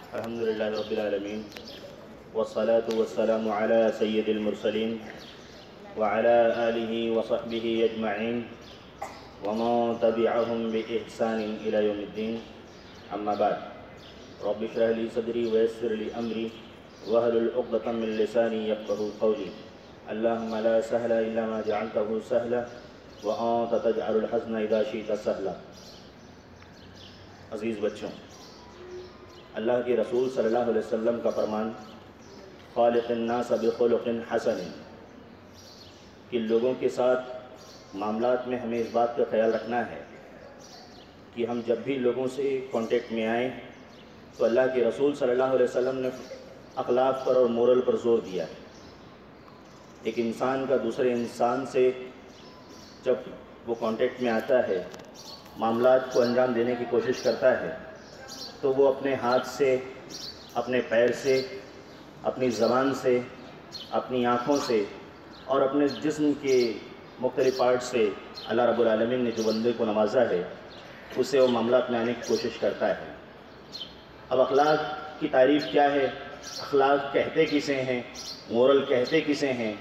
الحمد للہ رب العالمین والصلاة والسلام علی سید المرسلین وعلی آلہ وصحبہ اجمعین ومن تبعهم بإحسان إلى يوم الدین. اما بعد رب اشرح لي صدری ویسر لي امری واحلل عقدۃ من لسانی یفقہوا قولی. اللہم لا سہل الا ما جعلته سہلا وانت تجعل الحزن اذا شئت سہلا. عزیز بچوں، اللہ کے رسول صلی اللہ علیہ وسلم کا فرمان خالق الناس بخلق حسن، کہ لوگوں کے ساتھ معاملات میں ہمیں اس بات کا خیال رکھنا ہے کہ ہم جب بھی لوگوں سے کانٹیکٹ میں آئیں تو اللہ کے رسول صلی اللہ علیہ وسلم نے اخلاق پر اور مورل پر زور دیا ہے. ایک انسان کا دوسرے انسان سے جب وہ کانٹیکٹ میں آتا ہے، معاملات کو انجام دینے کی کوشش کرتا ہے، تو وہ اپنے ہاتھ سے، اپنے پیر سے، اپنی زبان سے، اپنی آنکھوں سے اور اپنے جسم کے مختلف پارٹ سے اللہ رب العالمین نے جو بندے کو نوازا ہے اسے وہ معاملات میں آنے کی کوشش کرتا ہے. اب اخلاق کی تعریف کیا ہے، اخلاق کہتے کسے ہیں، مورل کہتے کسے ہیں،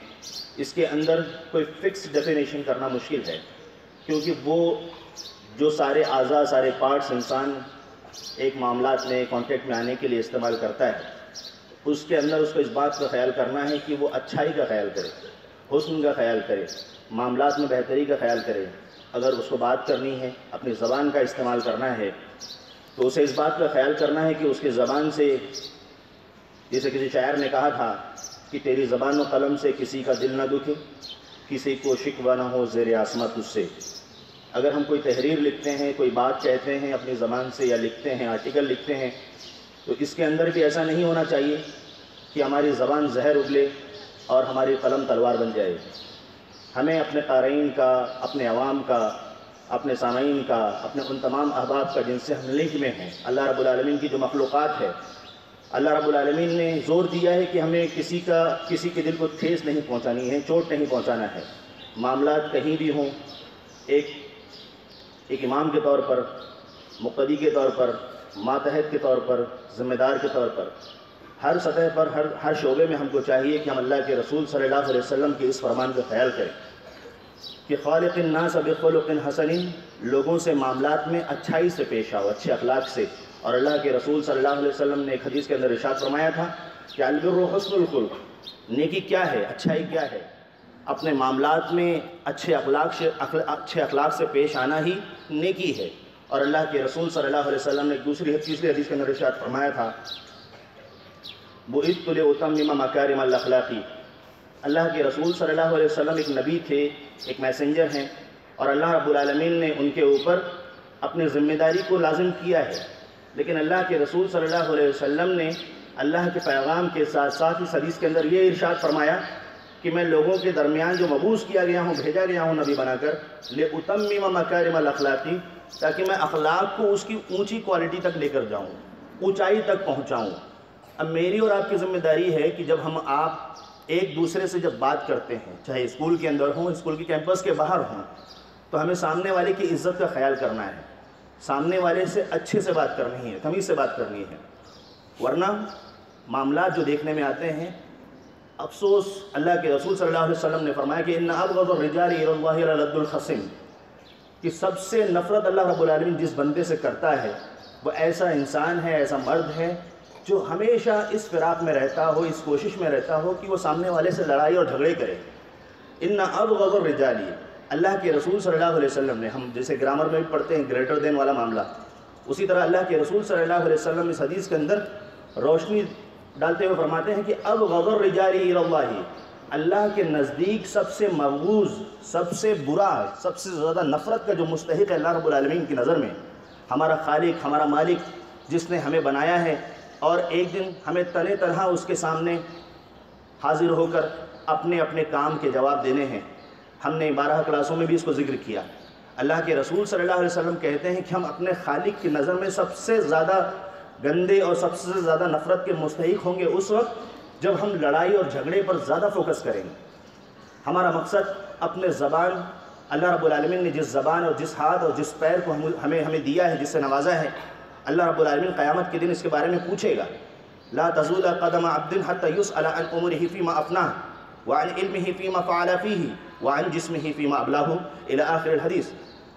اس کے اندر کوئی فکس ڈیفینیشن کرنا مشکل ہے، کیونکہ وہ جو سارے اعضاء، سارے پارٹس انسان ایک معاملات میں کانٹیکٹ میں آنے کے لیے استعمال کرتا ہے، اس کے اندر اس کو اس بات کا خیال کرنا ہے کہ وہ اچھائی کا خیال کرے، حسن کا خیال کرے، معاملات میں بہتری کا خیال کرے. اگر اس کو بات کرنی ہے، اپنی زبان کا استعمال کرنا ہے، تو اسے اس بات کا خیال کرنا ہے کہ اس کے زبان سے، جیسے کسی شاعر نے کہا تھا کہ تیری زبان و قلم سے کسی کا دل نہ دکھے، کسی کو شکوہ نہ ہو زیر آسماں تجھ سے. اگر ہم کوئی تحریر لکھتے ہیں، کوئی بات کہتے ہیں اپنی زبان سے، یا لکھتے ہیں، آرٹیکل لکھتے ہیں، تو اس کے اندر بھی ایسا نہیں ہونا چاہیے کہ ہماری زبان زہر اگلے اور ہماری قلم تلوار بن جائے. ہمیں اپنے قارئین کا، اپنے عوام کا، اپنے سامعین کا، اپنے ان تمام احباب کا جن سے ہم لنک میں ہیں، اللہ رب العالمین کی جو مخلوقات ہے، اللہ رب العالمین نے زور دیا ہے کہ ہمیں کسی کے دل کو ٹھیس نہیں پہنچانی ہے، چوٹ نہیں پہنچانا ہے. معاملات کہیں بھی ہوں، ایک امام کے طور پر، مقتدی کے طور پر، ماتحت کے طور پر، ذمہ دار کے طور پر، ہر سطح پر، ہر شعبے میں ہم کو چاہیے کہ ہم اللہ کے رسول صلی اللہ علیہ وسلم کے اس فرمان کا خیال کریں کہ خالق الناس بخلق حسن، لوگوں سے معاملات میں اچھائی سے پیش آؤ، اچھے اخلاق سے. اور اللہ کے رسول صلی اللہ علیہ وسلم نے ایک حدیث کے اندر ارشاد فرمایا تھا کہ البر حسن الخلق، نیکی کیا ہے، اچھائی کیا ہے، اپنے معاملات میں اچھے اخلاق سے پیش آنا ہی نیکی ہے. اور اللہ کے رسول صلی اللہ علیہ وسلم نے تیسری حدیث کے اندر ارشاد فرمایا تھا بعثت لأتمم مکارم الاخلاق. اللہ کے رسول صلی اللہ علیہ وسلم ایک نبی تھے، ایک میسنجر ہیں، اور اللہ رب العالمین نے ان کے اوپر اپنی ذمہ داری کو لازم کیا ہے. لیکن اللہ کے رسول صلی اللہ علیہ وسلم نے اللہ کے پیغام کے ساتھ ساتھ اس حدیث کے اندر یہ ارشاد فرمایا کہ میں لوگوں کے درمیان جو مبعوث کیا گیا ہوں، بھیجا گیا ہوں نبی بنا کر، لأتمم مکارم الاخلاق، تاکہ میں اخلاق کو اس کی اونچی کوالٹی تک لے کر جاؤں، اونچائی تک پہنچاؤں. اب میری اور آپ کی ذمہ داری ہے کہ جب آپ ایک دوسرے سے جب بات کرتے ہیں، چاہے اسکول کے اندر ہوں، اسکول کے کیمپس کے باہر ہوں، تو ہمیں سامنے والے کی عزت کا خیال کرنا ہے، سامنے والے سے اچھے سے بات کرنی ہے، تمیز سے بات کرنی ہے. ورنہ معاملات جو دیکھنے میں آتے ہیں، افسوس اللہ کے رسول صلی اللہ علیہ وسلم نے فرمایا کہ ان ابغض الرجال الی اللہ للد الخصم، کہ سب سے نفرت اللہ رب العالمین جس بندے سے کرتا ہے وہ ایسا انسان ہے، ایسا مرد ہے جو ہمیشہ اس فراق میں رہتا ہو، اس کوشش میں رہتا ہو کہ وہ سامنے والے سے لڑائی اور جھگڑے کرے. ان ابغض الرجال، اللہ کے رسول صلی اللہ علیہ وسلم نے، ہم جیسے گرامر میں بھی پڑھتے ہیں گریٹر دین والا معاملہ، اسی طرح اللہ کے رسول صلی اللہ علیہ وسلم اس حدیث کے اندر روشنی ڈالتے ہوئے فرماتے ہیں کہ ابغض الرجال الی اللہ، اللہ کے نزدیک سب سے مبغوض، سب سے برا، سب سے زیادہ نفرت کا جو مستحق ہے اللہ رب العالمین کی نظر میں، ہمارا خالق، ہمارا مالک، جس نے ہمیں بنایا ہے اور ایک دن ہمیں تنہ تنہا اس کے سامنے حاضر ہو کر اپنے اپنے کام کے جواب دینے ہیں. ہم نے 12 کلاسوں میں بھی اس کو ذکر کیا. اللہ کے رسول صلی اللہ علیہ وسلم کہتے ہیں کہ ہم اپنے خالق کی نظر میں سب سے زیادہ گندے اور سب سے زیادہ نفرت کے مستحق ہوں گے اس وقت جب ہم لڑائی اور جھگڑے پر زیادہ فوکس کریں گے. ہمارا مقصد اپنے زبان، اللہ رب العالمین نے جس زبان اور جس ہاتھ اور جس پیر کو ہمیں دیا ہے، جس سے نوازا ہے، اللہ رب العالمین قیامت کے دن اس کے بارے میں پوچھے گا، لا تزول قدم عبد حتى يسأل عن امره فيما افناه وعن علمه فيما فعل فيه وعن جسمه فيما ابلاه الى آخر الحدیث۔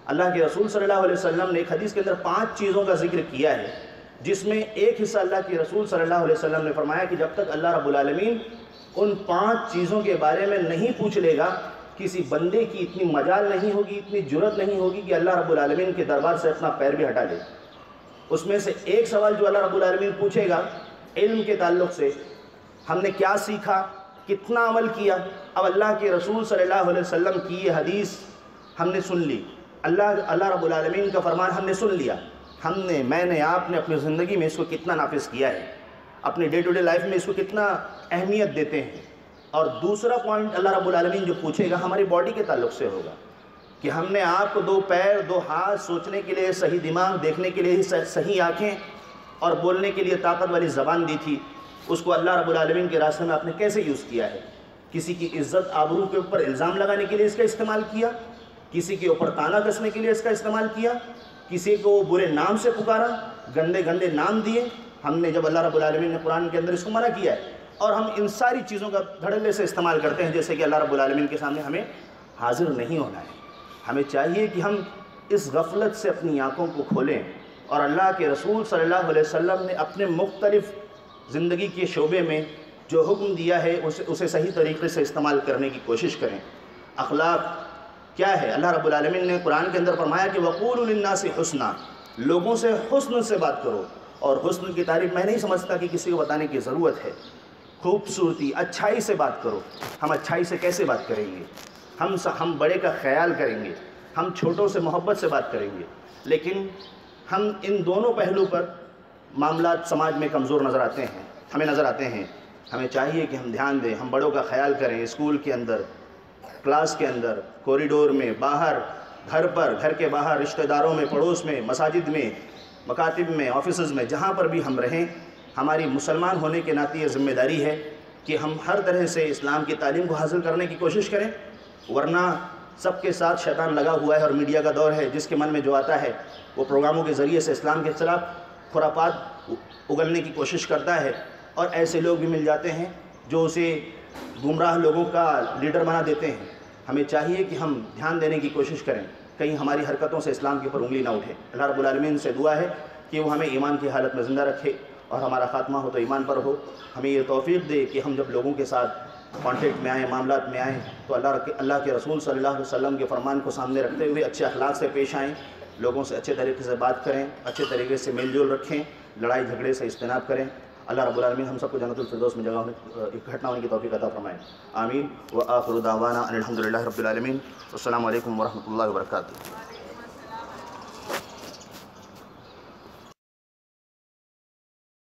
اللہ کے رسول صلی اللہ علیہ وسلم نے ایک حدیث کے اندر 5 چیزوں کا ذکر کیا ہے، جس میں ایک حصہ اللہ کے رسول صلی اللہ علیہ وسلم نے فرمایا کہ جب تک اللہ رب العالمین ان 5 چیزوں کے بارے میں نہیں پوچھ لے گا، کسی بندے کی اتنی مجال نہیں ہوگی، اتنی جرت نہیں ہوگی کہ اللہ رب العالمین کے دربار سے اپنا پیر بھی ہٹا لے۔ اس میں سے ایک سوال جو اللہ رب العالمین پوچھے گا علم کے تعلق سے، ہم نے کیا سیکھا، کتنا عمل کیا۔ اب اللہ کے رسول صلی اللہ علیہ وسلم کی یہ حدیث ہم نے سن لی، اللہ رب العالمین کا فرمان ہم نے سن لیا، میں نے آپ نے اپنی زندگی میں اس کو کتنا نافذ کیا ہے، اپنے ڈے ٹو ڈے لائف میں اس کو کتنا اہمیت دیتے ہیں۔ اور دوسرا پوائنٹ اللہ رب العالمین جو پوچھے گا ہماری باڈی کے تعلق سے ہوگا کہ ہم نے آپ کو 2 پیر 2 ہاتھ، سوچنے کے لیے صحیح دماغ، دیکھنے کے لیے صحیح آنکھیں اور بولنے کے لیے طاقت والی زبان دی تھی، اس کو اللہ رب العالمین کے راستے میں آپ نے کیسے یوز کیا ہے؟ کسی کی عزت آبرو کے اوپر الزام لگانے کے لیے اس کا استعمال کیا، کسی کے اوپر تانا کسنے کے لیے اس کا استعمال کیا، کسی کو برے نام سے پکارا، گندے گندے نام دیے۔ ہم نے جب اللہ رب العالمین نے قرآن کے اندر اس کو منع کیا ہے، اور ہم ان ساری چیزوں کا دھڑلے سے استعمال کرتے ہیں، جیسے کہ اللہ رب العالمین کے سامنے ہمیں حاضر نہیں ہونا ہے۔ ہمیں چاہیے کہ ہم اس غفلت سے اپنی آنکھوں کو کھولیں اور اللہ کے رسول صلی اللہ علیہ وسلم نے اپنے مختلف زندگی کے شعبے میں جو حکم دیا ہے اسے صحیح طریقے سے استعمال کرنے کی کوشش کریں۔ اخلاق کیا ہے؟ اللہ رب العالمین نے قرآن کے اندر فرمایا کہ وَقُولُوا لِلنَّاسِ حُسْنًا، لوگوں سے حسن سے بات کرو، اور حسن کی تعریف میں نہیں سمجھتا کہ کسی کو بتانے کی ضرورت ہے۔ خوبصورتی، اچھائی سے بات کرو۔ ہم اچھائی سے کیسے بات کریں گے؟ ہم بڑے کا خیال کریں گے، ہم چھوٹوں سے محبت سے بات کریں گے، لیکن ہم ان دونوں پہلو پر معاملات سماج میں کمزور نظر آتے ہیں۔ ہمیں چاہیے کہ ہم دھیان دیں، ہم بڑوں کا خیال کریں، اسکول کے اندر، کلاس کے اندر، کوریڈور میں، باہر، گھر پر، گھر کے باہر، رشتہ داروں میں، پڑوس میں، مساجد میں، مکاتب میں، آفیسز میں، جہاں پر بھی ہم رہیں، ہماری مسلمان ہونے کے ناطے یہ ذمہ داری ہے کہ ہم ہر طرح سے اسلام کی تعلیم کو حاصل کرنے کی کوشش کریں، ورنہ سب کے ساتھ شیطان لگا ہوا ہے، اور میڈیا کا دور ہے، جس کے من میں جو آتا ہے وہ پروگراموں کے ذریعے سے اسلام کے خلاف خرافات اگلنے کی کوشش کرتا ہے، اور ایسے لوگ بھی مل جاتے ہیں جو اسے گمراہ لوگوں کا لیڈر بنا دیتے ہیں۔ ہمیں چاہیے کہ ہم دھیان دینے کی کوشش کریں، کہیں ہماری حرکتوں سے اسلام کے اوپر انگلی نہ اٹھے۔ اللہ رب العالمین سے دعا ہے کہ وہ ہمیں ایمان کی حالت میں زندہ رکھے، اور ہمارا خاتمہ ہو تو ایمان پر ہو۔ ہمیں یہ توفیق دے کہ ہم جب لوگوں کے ساتھ کانٹیکٹ میں آئیں، معاملات میں آئیں، تو اللہ کے رسول صلی اللہ علیہ وسلم کے فرمان کو سامنے رکھتے ہوئے اچھے اخلاق سے پیش آئیں، لوگوں سے اچھے طریقے سے بات کریں، اچھے طریقے سے میل جول رکھیں، لڑائی جھگڑے سے اجتناب کریں۔ اللہ رب العالمین ہم سب کو جنت الفردوس میں اکٹھا ہونے کی توفیق عطا فرمائے، آمین۔ وآخر دعوانا ان الحمد للہ رب العالمین۔ السلام علیکم ورحمۃ اللہ وبرکاتہ۔